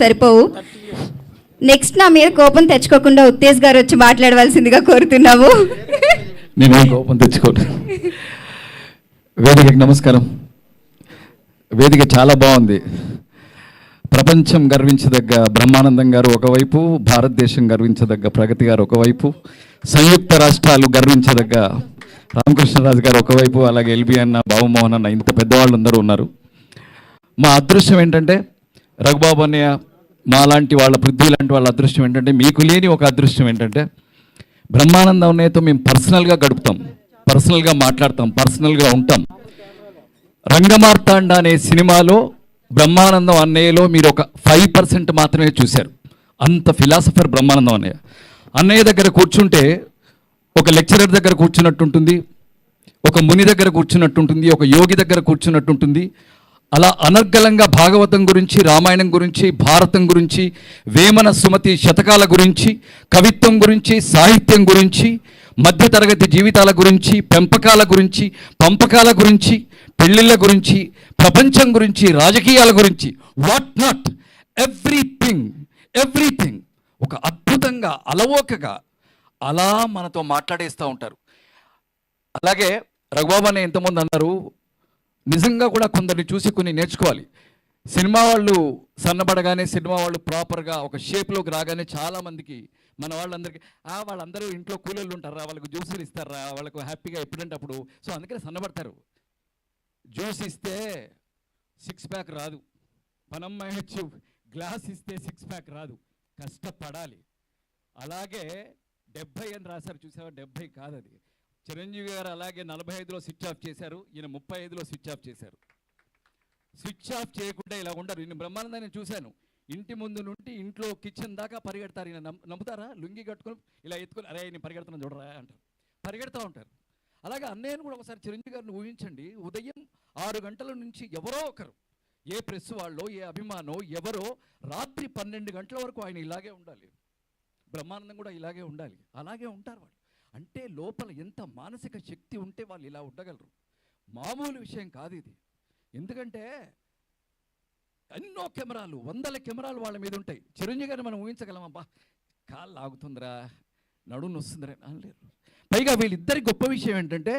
సరిపోవు. నెక్స్ట్ నా మీద కోపం తెచ్చుకోకుండా ఉత్తేజ్ గారు వచ్చి మాట్లాడవలసిందిగా కోరుతున్నాము. నేను కోపం తెచ్చుకోను. వేదికకి నమస్కారం. వేదిక చాలా బాగుంది. ప్రపంచం గర్వించదగ్గ బ్రహ్మానందం గారు ఒకవైపు, భారతదేశం గర్వించదగ్గ ప్రగతి గారు ఒకవైపు, సంయుక్త రాష్ట్రాలు గర్వించదగ్గ రామకృష్ణరాజు గారు ఒకవైపు, అలాగే ఎల్బి అన్న, బాబుమోహన్ అన్న, ఇంత పెద్దవాళ్ళు అందరూ ఉన్నారు. మా అదృష్టం ఏంటంటే రఘుబాబు అన్నయ్య, మాలాంటి వాళ్ళ పృథ్వీ లాంటి వాళ్ళ అదృష్టం ఏంటంటే, మీకు లేని ఒక అదృష్టం ఏంటంటే బ్రహ్మానందం అన్నయ్యతో మేము పర్సనల్గా గడుపుతాం, పర్సనల్గా మాట్లాడతాం, పర్సనల్గా ఉంటాం. రంగమార్తాండ అనే సినిమాలో బ్రహ్మానందం అన్నయ్యలో మీరు ఒక 5% మాత్రమే చూశారు. అంత ఫిలాసఫర్ బ్రహ్మానందం అన్నయ్య. అన్నయ్య దగ్గర కూర్చుంటే ఒక లెక్చరర్ దగ్గర కూర్చున్నట్టుంటుంది, ఒక ముని దగ్గర కూర్చున్నట్టుంటుంది, ఒక యోగి దగ్గర కూర్చున్నట్టుంటుంది. అలా అనర్గళంగా భాగవతం గురించి, రామాయణం గురించి, భారతం గురించి, వేమన సుమతి శతకాల గురించి, కవిత్వం గురించి, సాహిత్యం గురించి, మధ్యతరగతి జీవితాల గురించి, పెంపకాల గురించి, పంపకాల గురించి, పెళ్ళిళ్ళ గురించి, ప్రపంచం గురించి, రాజకీయాల గురించి, వాట్ నాట్, ఎవ్రీథింగ్ ఒక అద్భుతంగా అలవోకగా అలా మనతో మాట్లాడేస్తూ ఉంటారు. అలాగే రఘుబాబు అనే ఎంతమంది అన్నారు, నిజంగా కూడా కొందరిని చూసి కొన్ని నేర్చుకోవాలి. సినిమా వాళ్ళు సన్నబడగానే, సినిమా వాళ్ళు ప్రాపర్గా ఒక షేప్లోకి రాగానే చాలామందికి, మన వాళ్ళందరికీ వాళ్ళందరూ ఇంట్లో కూలీలు ఉంటారా, వాళ్ళకు జ్యూసులు ఇస్తారా, వాళ్ళకు హ్యాపీగా ఎప్పుడంటే అప్పుడు, సో అందుకని సన్నబడతారు. జ్యూస్ ఇస్తే 6 ప్యాక్ రాదు, పనమ్మాయొచ్చు గ్లాస్ ఇస్తే 6 ప్యాక్ రాదు, కష్టపడాలి. అలాగే 70 అని రాశారు, చూసావా? 70 కాదు అది. చిరంజీవి గారు అలాగే 45లో స్విచ్ ఆఫ్ చేశారు, ఈయన 35లో స్విచ్ ఆఫ్ చేశారు. స్విచ్ ఆఫ్ చేయకుండా ఇలా ఉండరు. ఈయన బ్రహ్మానందాన్ని చూశాను, ఇంటి ముందు నుండి ఇంట్లో కిచెన్ దాకా పరిగెడతారు. ఈయన నమ్ముతారా? లుంగి కట్టుకొని ఇలా ఎత్తుకొని, అరే నేను పరిగెడుతున్నాను చూడరా అంటారు, పరిగెడతా ఉంటారు. అలాగే అన్నయ్యను కూడా ఒకసారి చిరంజీవి గారిని ఊహించండి, ఉదయం 6 గంటల నుంచి ఎవరో ఒకరు, ఏ ప్రెస్ వాళ్ళో, ఏ అభిమానో ఎవరో, రాత్రి 12 గంటల వరకు ఆయన ఇలాగే ఉండాలి. బ్రహ్మానందం కూడా ఇలాగే ఉండాలి. అలాగే ఉంటారు వాళ్ళు. అంటే లోపల ఎంత మానసిక శక్తి ఉంటే వాళ్ళు ఇలా ఉండగలరు. మామూలు విషయం కాదు ఇది. ఎందుకంటే ఎన్నో కెమెరాలు, 100 కెమెరాలు వాళ్ళ మీద ఉంటాయి. చిరంజీవి గారిని మనం ఊహించగలమబ్బా, కాళ్ళు ఆగుతుందిరా, నడుము వస్తుందిరా అనలేరు. పైగా వీళ్ళిద్దరి గొప్ప విషయం ఏంటంటే,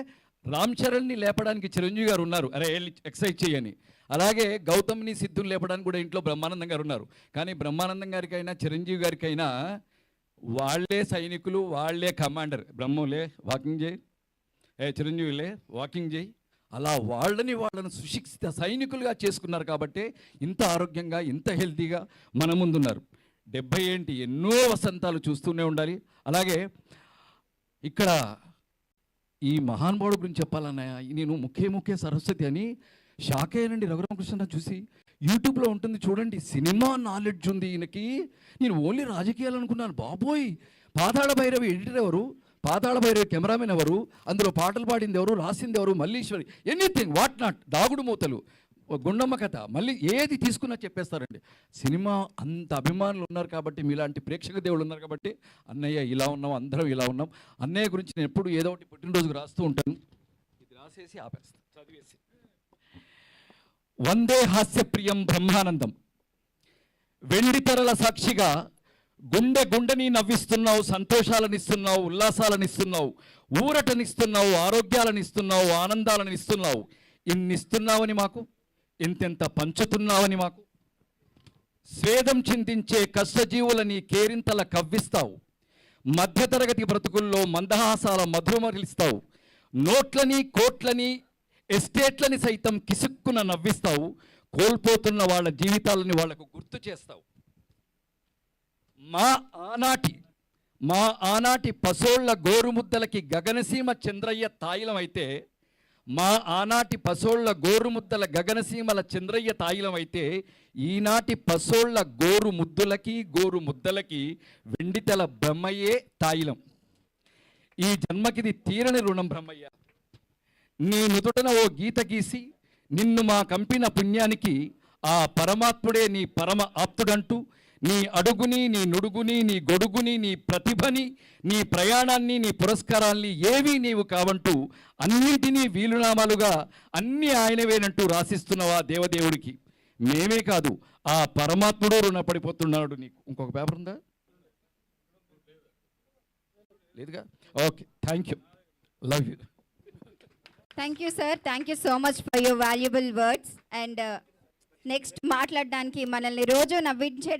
రామ్ చరణ్ని లేపడానికి చిరంజీవి గారు ఉన్నారు, అరే ఎక్సర్సైజ్ చేయని. అలాగే గౌతమ్ని, సిద్ధుని లేపడానికి కూడా ఇంట్లో బ్రహ్మానందం గారు ఉన్నారు. కానీ బ్రహ్మానందం గారికైనా చిరంజీవి గారికైనా వాళ్ళే సైనికులు, వాళ్ళే కమాండర్. బ్రహ్మలే వాకింగ్ చేయి, చిరంజీవిలే వాకింగ్ చేయి, అలా వాళ్ళను సుశిక్షిత సైనికులుగా చేసుకున్నారు. కాబట్టి ఇంత ఆరోగ్యంగా, ఇంత హెల్తీగా మన ముందున్నారు. 70 ఏంటి, ఎన్నో వసంతాలు చూస్తూనే ఉండాలి. అలాగే ఇక్కడ ఈ మహానుభావుడు గురించి చెప్పాలన్నయ్య, నేను ముఖ్య సరస్వతి అని షాక్ అయ్యానండి రఘురామకృష్ణ చూసి. యూట్యూబ్లో ఉంటుంది చూడండి, సినిమా నాలెడ్జ్ ఉంది ఈయనకి. నేను ఓన్లీ రాజకీయాలు అనుకున్నాను. బాబోయ్, పాతాళ భైరవి ఎడిటర్ ఎవరు, పాతాళ భైరవి కెమెరామెన్ ఎవరు, అందులో పాటలు పాడింది ఎవరు, రాసింది ఎవరు, మల్లీశ్వరి, ఎనీథింగ్ వాట్ నాట్, దాగుడు మూతలు, గుండమ్మ కథ, మళ్ళీ ఏది తీసుకున్నా చెప్పేస్తారండి. సినిమా అంత అభిమానులు ఉన్నారు కాబట్టి, మీలాంటి ప్రేక్షక దేవుళ్ళు ఉన్నారు కాబట్టి, అన్నయ్య ఇలా ఉన్నాం, అందరం ఇలా ఉన్నాం. అన్నయ్య గురించి నేను ఎప్పుడు ఏదో ఒకటి పుట్టినరోజుకు రాస్తూ ఉంటాను. ఇది రాసేసి ఆపేస్తాను, చదివేసి. వందే హాస్యప్రియం బ్రహ్మానందం, వెండితెరల సాక్షిగా గుండెని నవ్విస్తున్నావు, సంతోషాలను ఇస్తున్నావు, ఉల్లాసాలను ఇస్తున్నావు, ఊరటనిస్తున్నావు, ఆరోగ్యాలను ఇస్తున్నావు, ఆనందాలను ఇస్తున్నావు. ఇన్నిస్తున్నావని మాకు, ఇంతెంత పంచుతున్నావని మాకు. స్వేదం చిందించే కష్టజీవులని కేరింతల కవ్విస్తావు, మధ్యతరగతి బ్రతుకుల్లో మందహాసాల మధుమరిస్తావు, నోట్లని, కోట్లని, ఎస్టేట్లని సైతం కిసుక్కున నవ్విస్తావు, కోల్పోతున్న వాళ్ళ జీవితాలని వాళ్లకు గుర్తు చేస్తావు. మా ఆనాటి పసోళ్ల గోరుముద్దలకి గగనసీమ చంద్రయ్య తాయిలం అయితే, మా ఆనాటి పసోళ్ల గోరుముద్దల గగనసీమల చంద్రయ్య తాయిలం అయితే, ఈనాటి పసోళ్ల గోరుముద్దలకి వెండితెల బ్రహ్మయ్యే తాయిలం. ఈ జన్మకిది తీరని రుణం బ్రహ్మయ్య. నీ నుదుటన ఓ గీత గీసి నిన్ను మా కంపిన పుణ్యానికి ఆ పరమాత్ముడే నీ పరమ ఆప్తుడంటూ, నీ అడుగుని, నీ నుడుగుని, నీ గొడుగుని, నీ ప్రతిభని, నీ ప్రయాణాన్ని, నీ పురస్కారాల్ని ఏవీ నీవు కావంటూ అన్నింటినీ వీలునామాలుగా అన్నీ ఆయనవేనంటూ రాసిస్తున్నవా దేవదేవుడికి. మేమే కాదు, ఆ పరమాత్ముడు రుణపడిపోతున్నాడు నీకు. ఇంకొక పేపర్ ఉందా? లేదుగా. Okay, thank you, love you. Thank you sir, thank you so much for your valuable words. And next మాట్లాడడానికి మనల్ని రోజు నవ్వించే